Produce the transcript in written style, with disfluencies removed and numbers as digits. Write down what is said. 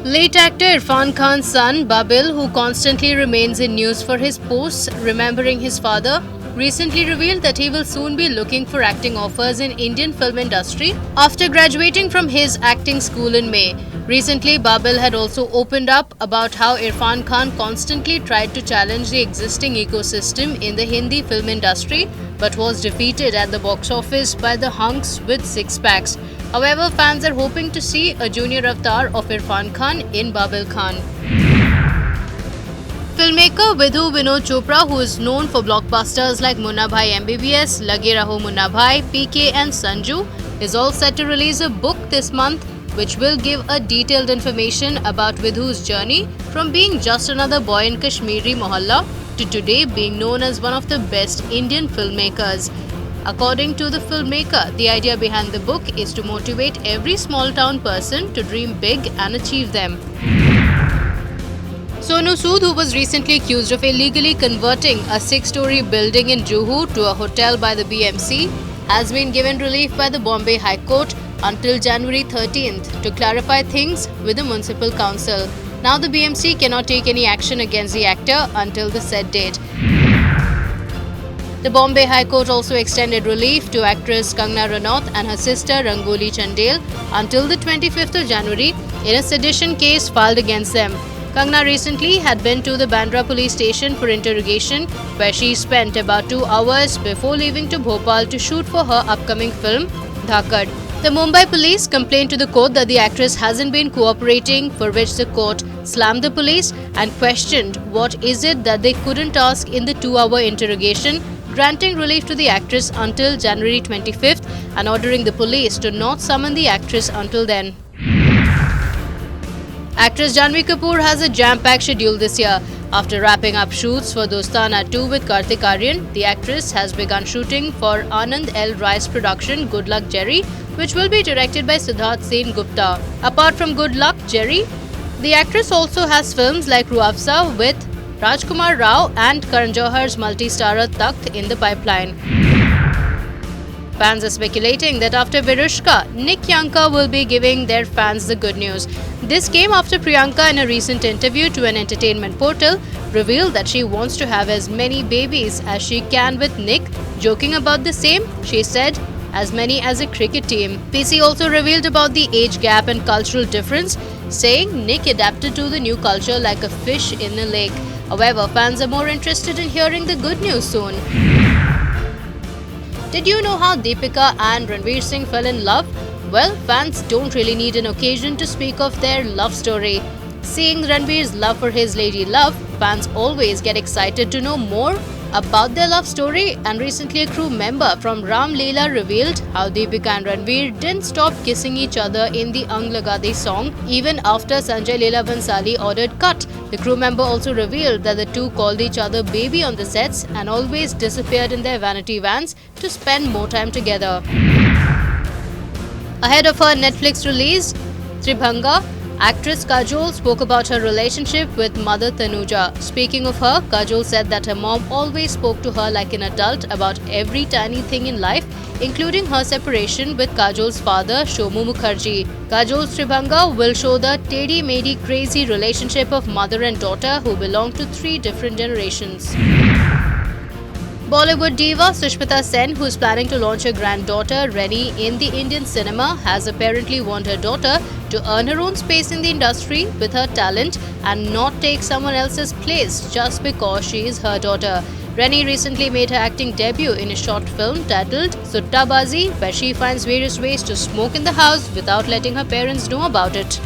Late actor Irfan Khan's son, Babil, who constantly remains in news for his posts remembering his father, recently revealed that he will soon be looking for acting offers in Indian film industry after graduating from his acting school in May. Recently, Babil had also opened up about how Irfan Khan constantly tried to challenge the existing ecosystem in the Hindi film industry but was defeated at the box office by the hunks with six packs. However, fans are hoping to see a junior avatar of Irfan Khan in Babil Khan. Filmmaker Vidhu Vinod Chopra, who is known for blockbusters like Munna Bhai MBBS, Lage Raho Munna Bhai, PK and Sanju, is all set to release a book this month which will give a detailed information about Vidhu's journey from being just another boy in Kashmiri Mohalla to today being known as one of the best Indian filmmakers. According to the filmmaker, the idea behind the book is to motivate every small town person to dream big and achieve them. Sonu Sood, who was recently accused of illegally converting a 6-story building in Juhu to a hotel by the BMC, has been given relief by the Bombay High Court until January 13th to clarify things with the Municipal Council. Now the BMC cannot take any action against the actor until the said date. The Bombay High Court also extended relief to actress Kangana Ranaut and her sister Rangoli Chandel until the 25th of January in a sedition case filed against them. Kangana recently had been to the Bandra police station for interrogation, where she spent about 2 hours before leaving to Bhopal to shoot for her upcoming film, Dhakad. The Mumbai police complained to the court that the actress hasn't been cooperating, for which the court slammed the police and questioned what is it that they couldn't ask in the 2-hour interrogation, granting relief to the actress until January 25th and ordering the police to not summon the actress until then. Actress Janhvi Kapoor has a jam-packed schedule this year. After wrapping up shoots for Dostana 2 with Kartik Aaryan, the actress has begun shooting for Anand L. Rai's production Good Luck Jerry, which will be directed by Siddharth Sen Gupta. Apart from Good Luck Jerry, the actress also has films like Ruafza with Rajkumar Rao and Karan Johar's multi-starrer Takht in the pipeline. Fans are speculating that after Virushka, Nick Yanka will be giving their fans the good news. This came after Priyanka, in a recent interview to an entertainment portal, revealed that she wants to have as many babies as she can with Nick. Joking about the same, she said, as many as a cricket team. PC also revealed about the age gap and cultural difference, saying Nick adapted to the new culture like a fish in a lake. However, fans are more interested in hearing the good news soon. Did you know how Deepika and Ranveer Singh fell in love? Well, fans don't really need an occasion to speak of their love story. Seeing Ranveer's love for his lady love, fans always get excited to know more about their love story, and recently a crew member from Ram Leela revealed how Deepika and Ranveer didn't stop kissing each other in the Ang Laga De song even after Sanjay Leela Bhansali ordered cut. The crew member also revealed that the two called each other baby on the sets and always disappeared in their vanity vans to spend more time together. Ahead of her Netflix release, Tribhanga, actress Kajol spoke about her relationship with mother Tanuja. Speaking of her, Kajol said that her mom always spoke to her like an adult about every tiny thing in life, including her separation with Kajol's father, Shomu Mukherjee. Kajol's Tribhanga will show the teddy-mady crazy relationship of mother and daughter who belong to 3 different generations. Bollywood diva Sushmita Sen, who is planning to launch her granddaughter Reni in the Indian cinema, has apparently warned her daughter to earn her own space in the industry with her talent and not take someone else's place just because she is her daughter. Reni recently made her acting debut in a short film titled Suttabazi, where she finds various ways to smoke in the house without letting her parents know about it.